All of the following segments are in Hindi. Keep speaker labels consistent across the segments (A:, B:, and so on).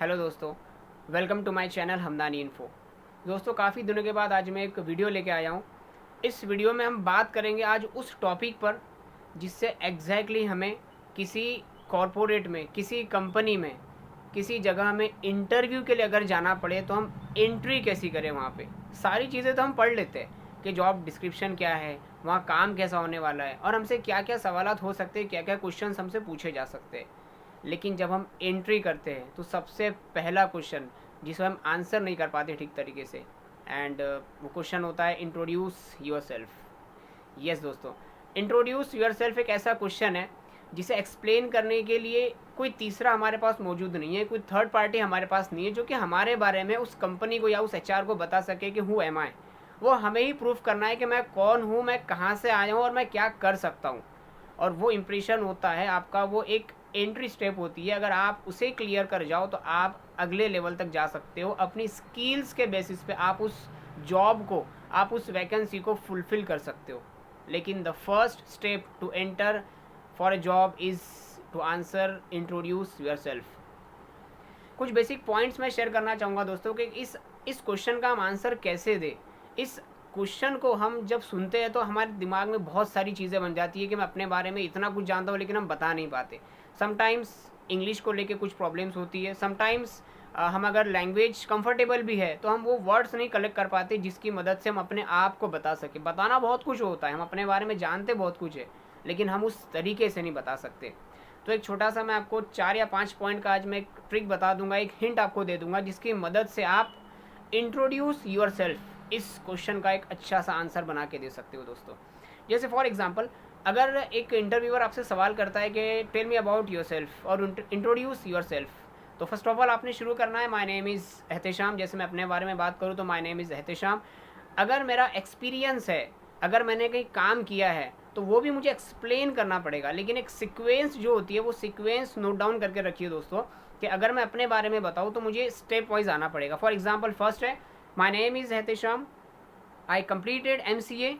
A: हेलो दोस्तों, welcome to my channel Hamdani info. दोस्तों, काफ़ी दिनों के बाद आज मैं एक वीडियो लेके आया हूँ। इस वीडियो में हम बात करेंगे आज उस टॉपिक पर जिससे एग्जैक्टली हमें किसी कॉरपोरेट में, किसी कंपनी में, किसी जगह में इंटरव्यू के लिए अगर जाना पड़े तो हम एंट्री कैसी करें वहाँ पे। सारी चीज़ें तो हम पढ़ लेते हैं कि जॉब डिस्क्रिप्शन क्या है, वहाँ काम कैसा होने वाला है और हमसे क्या क्या सवालात हो सकते हैं, क्या क्या क्वेश्चन हमसे पूछे जा सकते हैं। लेकिन जब हम एंट्री करते हैं तो सबसे पहला क्वेश्चन जिसे हम आंसर नहीं कर पाते ठीक तरीके से, एंड वो क्वेश्चन होता है इंट्रोड्यूस योर सेल्फ। यस दोस्तों, इंट्रोड्यूस योर सेल्फ एक ऐसा क्वेश्चन है जिसे एक्सप्लेन करने के लिए कोई तीसरा हमारे पास मौजूद नहीं है, कोई थर्ड पार्टी हमारे पास नहीं है जो कि हमारे बारे में उस कंपनी को या उस एचआर को बता सके कि हु एम आई। वो हमें ही प्रूफ करना है कि मैं कौन हूँ, मैं कहाँ से आया हूँ और मैं क्या कर सकता हूँ। और वो इम्प्रेशन होता है आपका, वो एक एंट्री स्टेप होती है। अगर आप उसे क्लियर कर जाओ तो आप अगले लेवल तक जा सकते हो। अपनी स्किल्स के बेसिस पे आप उस जॉब को, आप उस वैकेंसी को फुलफिल कर सकते हो। लेकिन the first step to enter for a job is to answer introduce yourself. कुछ बेसिक पॉइंट्स मैं शेयर करना चाहूँगा दोस्तों कि इस क्वेश्चन का हम आंसर कैसे दें। इस क्वेश्चन को हम जब सुनते हैं तो हमारे दिमाग में बहुत सारी चीज़ें बन जाती है कि मैं अपने बारे में इतना कुछ जानता हूँ लेकिन हम बता नहीं पाते। समटाइम्स इंग्लिश को लेके कुछ प्रॉब्लम्स होती है। समटाइम्स हम अगर लैंग्वेज कंफर्टेबल भी है तो हम वो वर्ड्स नहीं कलेक्ट कर पाते जिसकी मदद से हम अपने आप को बता सकें। बताना बहुत कुछ होता है, हम अपने बारे में जानते बहुत कुछ है लेकिन हम उस तरीके से नहीं बता सकते। तो एक छोटा सा मैं आपको 4 या 5 पॉइंट का आज मैं एक ट्रिक बता दूंगा, एक हिंट आपको दे दूंगा जिसकी मदद से आप इंट्रोड्यूस योर सेल्फ इस क्वेश्चन का एक अच्छा सा आंसर बना के दे सकते हो दोस्तों। जैसे फॉर एग्जांपल, अगर एक इंटरव्यूअर आपसे सवाल करता है कि tell me about yourself और इंट्रोड्यूस योर सेल्फ, तो फर्स्ट ऑफ ऑल आपने शुरू करना है माय नेम इज़ एहतेशाम। जैसे मैं अपने बारे में बात करूँ तो माय नेम इज़ एहतेशाम। अगर मेरा एक्सपीरियंस है, अगर मैंने कहीं काम किया है तो वो भी मुझे एक्सप्लेन करना पड़ेगा। लेकिन एक सीक्वेंस जो होती है वो सीक्वेंस नोट डाउन करके रखिए दोस्तों कि अगर मैं अपने बारे में बताऊँ तो मुझे स्टेप वाइज आना पड़ेगा। फॉर एग्जाम्पल, फर्स्ट है my name is Ehtesham, I completed MCA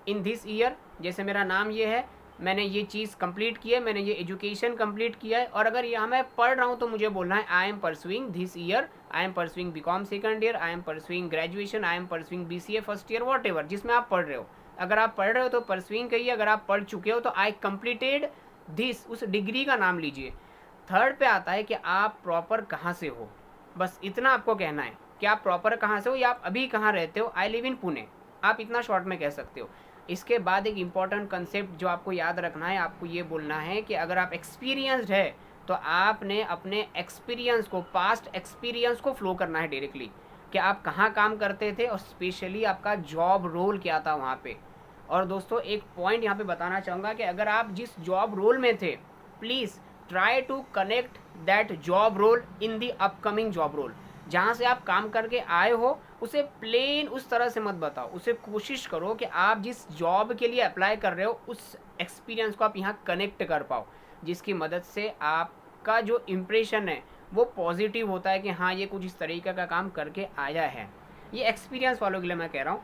A: in this year. जैसे मेरा नाम ये है, मैंने ये चीज़ कंप्लीट की है, मैंने ये एजुकेशन कंप्लीट किया है। और अगर यहाँ मैं पढ़ रहा हूँ तो मुझे बोलना है I am pursuing this year, I am pursuing BCom second year, I am pursuing graduation, I am pursuing BCA first year, what ever जिसमें आप पढ़ रहे हो। अगर आप पढ़ रहे हो तो परसुइंग कहिए, अगर आप पढ़ चुके हो तो आई कम्प्लीटेड दिस, उस डिग्री का नाम लीजिए। थर्ड पे आता है कि आप प्रॉपर कहाँ से हो। बस इतना आपको कहना है कि आप प्रॉपर कहाँ से हो या आप अभी कहाँ रहते हो। आई लिव इन पुणे, आप इतना शॉर्ट में कह सकते हो। इसके बाद एक इम्पॉर्टेंट कंसेप्ट जो आपको याद रखना है, आपको ये बोलना है कि अगर आप एक्सपीरियंस्ड है तो आपने अपने एक्सपीरियंस को, पास्ट एक्सपीरियंस को फ्लो करना है डायरेक्टली कि आप कहाँ काम करते थे और स्पेशली आपका जॉब रोल क्या था वहाँ पे। और दोस्तों, एक पॉइंट यहाँ पे बताना चाहूँगा कि अगर आप जिस जॉब रोल में थे, please try to connect that job role in the upcoming job role. जहाँ से आप काम करके आए हो उसे प्लेन उस तरह से मत बताओ। उसे कोशिश करो कि आप जिस जॉब के लिए अप्लाई कर रहे हो उस एक्सपीरियंस को आप यहाँ कनेक्ट कर पाओ, जिसकी मदद से आपका जो इम्प्रेशन है वो पॉजिटिव होता है कि हाँ, ये कुछ इस तरीके का काम करके आया है। ये एक्सपीरियंस वालों के लिए मैं कह रहा हूँ।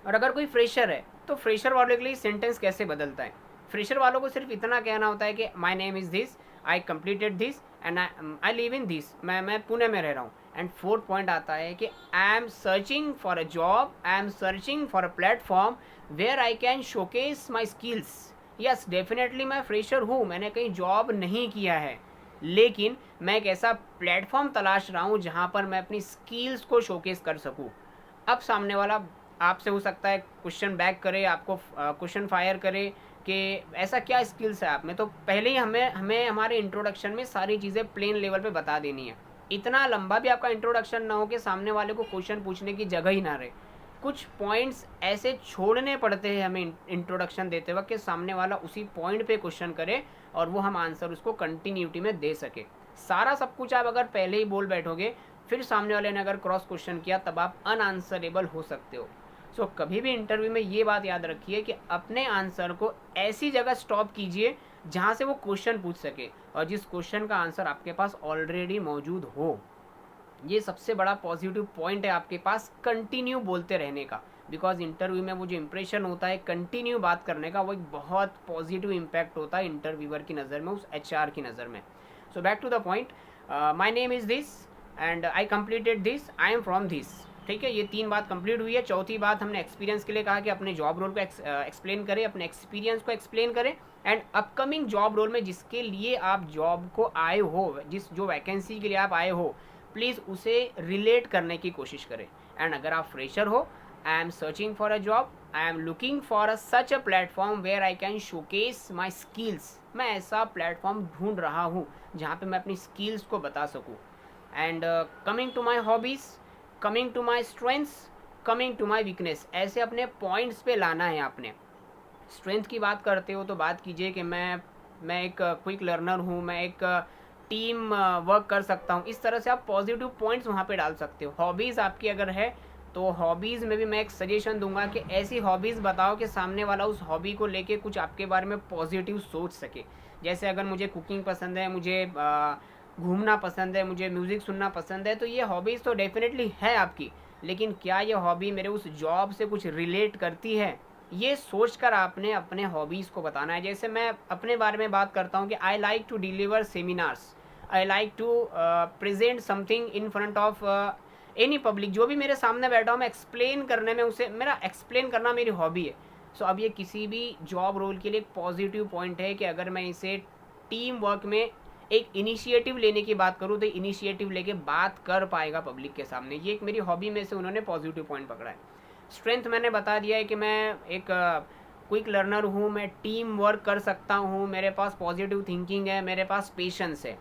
A: और अगर कोई फ्रेशर है तो फ्रेशर वालों के लिए सेंटेंस कैसे बदलता है। फ्रेशर वालों को सिर्फ इतना कहना होता है कि माई name is this, I completed this and I live in this, मैं पुणे में रह रहा हूँ। एंड फोर्थ पॉइंट आता है कि I am searching for a job, I am searching for a platform where I can showcase my skills. Yes, definitely मैं फ्रेशर हूँ, मैंने कहीं जॉब नहीं किया है, लेकिन मैं एक ऐसा प्लेटफॉर्म तलाश रहा हूँ जहाँ पर मैं अपनी स्किल्स को शोकेस कर सकूँ। अब सामने वाला आपसे हो सकता है क्वेश्चन बैक करे, आपको क्वेश्चन फायर करे कि ऐसा क्या स्किल्स है आप में। तो पहले ही हमें हमारे इंट्रोडक्शन में सारी चीज़ें प्लेन लेवल पे बता देनी है। इतना लंबा भी आपका इंट्रोडक्शन ना हो कि सामने वाले को क्वेश्चन पूछने की जगह ही ना रहे। कुछ पॉइंट्स ऐसे छोड़ने पड़ते हैं हमें इंट्रोडक्शन देते वक्त कि सामने वाला उसी पॉइंट पे क्वेश्चन करे और वो हम आंसर उसको कंटिन्यूटी में दे सके। सारा सब कुछ आप अगर पहले ही बोल बैठोगे, फिर सामने वाले ने अगर क्रॉस क्वेश्चन किया, तब आप अनआंसरेबल हो सकते हो। सो कभी भी इंटरव्यू में ये बात याद रखिए कि अपने आंसर को ऐसी जगह स्टॉप कीजिए जहाँ से वो क्वेश्चन पूछ सके और जिस क्वेश्चन का आंसर आपके पास ऑलरेडी मौजूद हो। ये सबसे बड़ा पॉजिटिव पॉइंट है आपके पास कंटिन्यू बोलते रहने का। बिकॉज इंटरव्यू में वो जो इंप्रेशन होता है कंटिन्यू बात करने का, वो एक बहुत पॉजिटिव इम्पैक्ट होता है इंटरव्यूअर की नज़र में, उस HR की नज़र में। So back to the point, my name is this, and I completed this, I am from this. ठीक है, ये 3 बात कंप्लीट हुई है। चौथी बात हमने एक्सपीरियंस के लिए कहा कि अपने जॉब रोल को एक्सप्लेन करें, अपने एक्सपीरियंस को एक्सप्लेन करें, एंड अपकमिंग जॉब रोल में जिसके लिए आप जॉब को आए हो, जो वैकेंसी के लिए आप आए हो, प्लीज़ उसे रिलेट करने की कोशिश करें। एंड अगर आप फ्रेशर हो, I am searching for a job, I am looking for such a platform where I can showcase my skills. मैं ऐसा प्लेटफॉर्म ढूंढ रहा हूँ जहाँ पे मैं अपनी स्किल्स को बता सकूँ। And coming to my hobbies, coming to my strengths, coming to my weakness, ऐसे अपने पॉइंट्स पे लाना है आपने। स्ट्रेंथ की बात करते हो तो बात कीजिए कि मैं एक क्विक लर्नर हूँ, मैं एक टीम वर्क कर सकता हूँ। इस तरह से आप पॉजिटिव पॉइंट्स वहाँ पे डाल सकते हो। हॉबीज़ आपकी अगर है तो हॉबीज़ में भी मैं एक सजेशन दूंगा कि ऐसी हॉबीज़ बताओ कि सामने वाला उस हॉबी को लेके कुछ आपके बारे में पॉजिटिव सोच सके। जैसे अगर मुझे कुकिंग पसंद है, मुझे घूमना पसंद है, मुझे म्यूज़िक सुनना पसंद है, तो ये हॉबीज़ तो डेफिनेटली है आपकी, लेकिन क्या ये हॉबी मेरे उस जॉब से कुछ रिलेट करती है, ये सोचकर आपने अपने हॉबीज़ को बताना है। जैसे मैं अपने बारे में बात करता हूँ कि I like to deliver seminars, I like to present something in front of any public. जो भी मेरे सामने बैठा हो मैं एक्सप्लेन करने में, उसे मेरा एक्सप्लेन करना मेरी हॉबी है। सो अब ये किसी भी जॉब रोल के लिए एक पॉजिटिव पॉइंट है कि अगर मैं इसे टीम वर्क में एक इनिशिएटिव लेने की बात करूँ तो इनिशिएटिव लेके बात कर पाएगा पब्लिक के सामने। ये एक मेरी हॉबी में से उन्होंने पॉजिटिव पॉइंट पकड़ा है। स्ट्रेंथ मैंने बता दिया है कि मैं एक क्विक लर्नर हूँ, मैं टीम वर्क कर सकता हूँ, मेरे पास पॉजिटिव थिंकिंग है, मेरे पास पेशेंस है।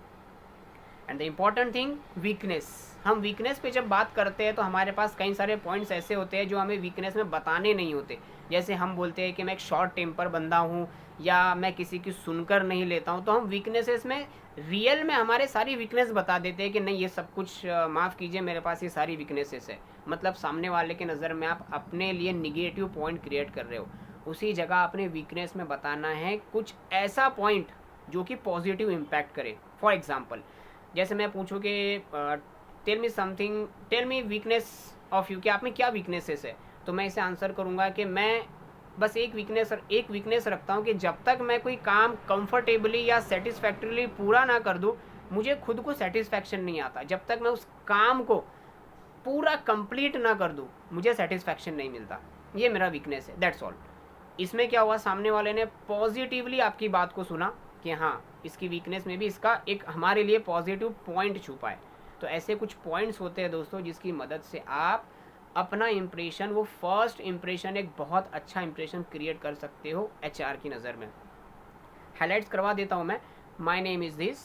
A: And the important thing, weakness. हम वीकनेस पे जब बात करते हैं तो हमारे पास कई सारे पॉइंट्स ऐसे होते हैं जो हमें वीकनेस में बताने नहीं होते। जैसे हम बोलते हैं कि मैं एक शॉर्ट टेम्पर बंदा हूँ, या मैं किसी की सुनकर नहीं लेता हूँ, तो हम वीकनेसेस में रियल में हमारे सारी वीकनेस बता देते हैं कि नहीं ये सब कुछ माफ़ कीजिए, मेरे पास ये सारी वीकनेसेस है। मतलब सामने वाले के नज़र में आप अपने लिए निगेटिव पॉइंट क्रिएट कर रहे हो। उसी जगह अपने वीकनेस में बताना है कुछ ऐसा पॉइंट जो कि पॉजिटिव इम्पैक्ट करे। फॉर एग्जाम्पल, जैसे मैं पूछूँ कि tell me something, tell me weakness of you, कि आप में क्या वीकनेसेस है, तो मैं इसे आंसर करूँगा कि मैं बस एक वीकनेस रखता हूँ कि जब तक मैं कोई काम कंफर्टेबली या सेटिस्फैक्टरीली पूरा ना कर दूँ, मुझे खुद को सेटिस्फैक्शन नहीं आता। जब तक मैं उस काम को पूरा कंप्लीट ना कर दूँ, मुझे सेटिस्फैक्शन नहीं मिलता। ये मेरा वीकनेस है, दैट्स ऑल। इसमें क्या हुआ, सामने वाले ने पॉजिटिवली आपकी बात को सुना कि हाँ इसकी वीकनेस में भी इसका एक हमारे लिए पॉजिटिव पॉइंट छुपा है। तो ऐसे कुछ पॉइंट्स होते हैं दोस्तों जिसकी मदद से आप अपना इम्प्रेशन, वो फर्स्ट इम्प्रेशन, एक बहुत अच्छा इम्प्रेशन क्रिएट कर सकते हो एचआर की नज़र में। हाईलाइट्स करवा देता हूँ मैं। My name is this,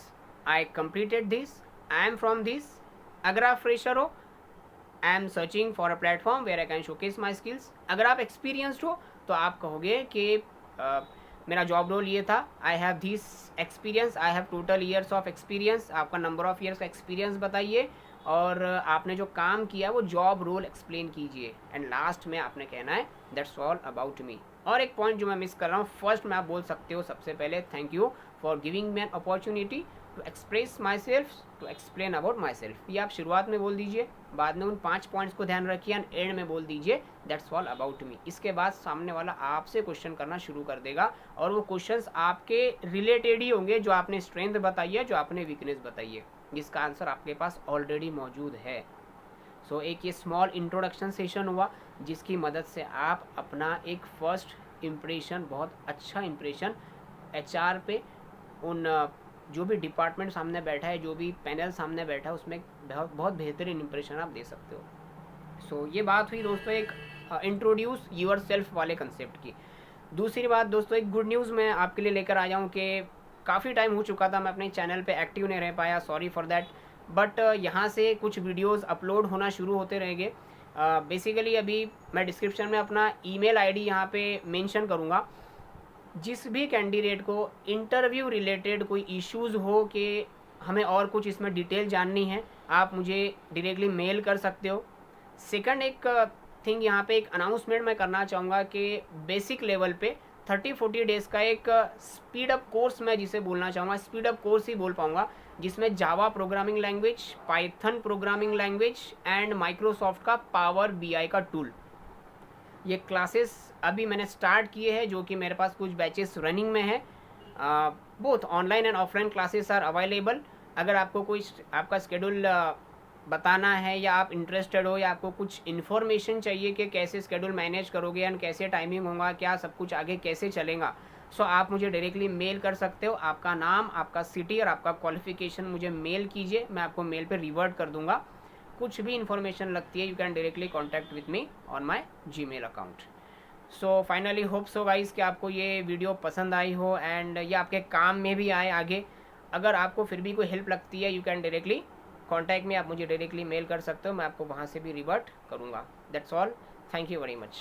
A: I completed this, I am from this. अगर आप फ्रेशर हो, I am searching for a platform where I can showcase my skills. अगर आप एक्सपीरियंस्ड हो तो आप कहोगे कि मेरा जॉब रोल ये था, I have this experience, I have total years of experience. आपका नंबर ऑफ ईयर्स का एक्सपीरियंस बताइए और आपने जो काम किया वो जॉब रोल एक्सप्लेन कीजिए। एंड लास्ट में आपने कहना है दैट्स ऑल अबाउट मी। और एक पॉइंट जो मैं मिस कर रहा हूँ, फर्स्ट में आप बोल सकते हो सबसे पहले thank you for giving me an opportunity to express myself, to explain about myself. ये आप शुरुआत में बोल दीजिए, बाद में उन 5 पॉइंट्स को ध्यान रखिए, एंड एंड में बोल दीजिए दैट्स ऑल अबाउट मी। इसके बाद सामने वाला आपसे क्वेश्चन करना शुरू कर देगा और वो क्वेश्चंस आपके रिलेटेड ही होंगे, जो आपने स्ट्रेंथ बताई है, जो आपने वीकनेस बताई है, जिसका आंसर आपके पास ऑलरेडी मौजूद है। सो एक ये स्मॉल इंट्रोडक्शन सेशन हुआ जिसकी मदद से आप अपना एक फर्स्ट इम्प्रेशन, बहुत अच्छा इम्प्रेशन एचआर पे, उन जो भी डिपार्टमेंट सामने बैठा है, जो भी पैनल सामने बैठा है, उसमें बहुत बेहतरीन इंप्रेशन आप दे सकते हो। सो ये बात हुई दोस्तों एक इंट्रोड्यूस यूर सेल्फ वाले कंसेप्ट की। दूसरी बात दोस्तों, एक गुड न्यूज़ मैं आपके लिए लेकर आया हूँ कि काफ़ी टाइम हो चुका था मैं अपने चैनल पे एक्टिव नहीं रह पाया, सॉरी फॉर दैट, बट यहाँ से कुछ वीडियोस अपलोड होना शुरू होते रहेंगे। बेसिकली अभी मैं डिस्क्रिप्शन में अपना ईमेल आईडी यहाँ पे मेंशन करूँगा। जिस भी कैंडिडेट को इंटरव्यू रिलेटेड कोई इश्यूज़ हो कि हमें और कुछ इसमें डिटेल जाननी है, आप मुझे डायरेक्टली मेल कर सकते हो। सेकंड एक थिंग यहाँ पे एक अनाउंसमेंट मैं करना चाहूँगा कि बेसिक लेवल पे 30-40 डेज़ का एक स्पीड अप कोर्स मैं जिसे बोलना चाहूँगा, स्पीड अप कोर्स ही बोल पाऊँगा, जिसमें Java programming language, Python programming language and Microsoft का पावर बीआई का टूल, ये क्लासेस अभी मैंने स्टार्ट किए हैं, जो कि मेरे पास कुछ बैचेस रनिंग में है। Both online and offline classes are available. अगर आपको कोई आपका स्केड्यूल बताना है या आप इंटरेस्टेड हो या आपको कुछ इन्फॉर्मेशन चाहिए कि कैसे स्केड्यूल मैनेज करोगे एंड कैसे टाइमिंग होगा, क्या सब कुछ आगे कैसे चलेगा, सो आप मुझे डायरेक्टली मेल कर सकते हो। आपका नाम, आपका सिटी और आपका क्वालिफिकेशन मुझे मेल कीजिए, मैं आपको मेल पे रिवर्ट कर दूंगा। कुछ भी इन्फॉर्मेशन लगती है you can directly contact with me on my Gmail account. So finally hope so guys कि आपको ये वीडियो पसंद आई हो एंड ये आपके काम में भी आए आगे। अगर आपको फिर भी कोई हेल्प लगती है यू कैन डायरेक्टली कॉन्टैक्ट में, आप मुझे डायरेक्टली मेल कर सकते हो, मैं आपको वहाँ से भी रिवर्ट करूँगा। That's all, thank you very much.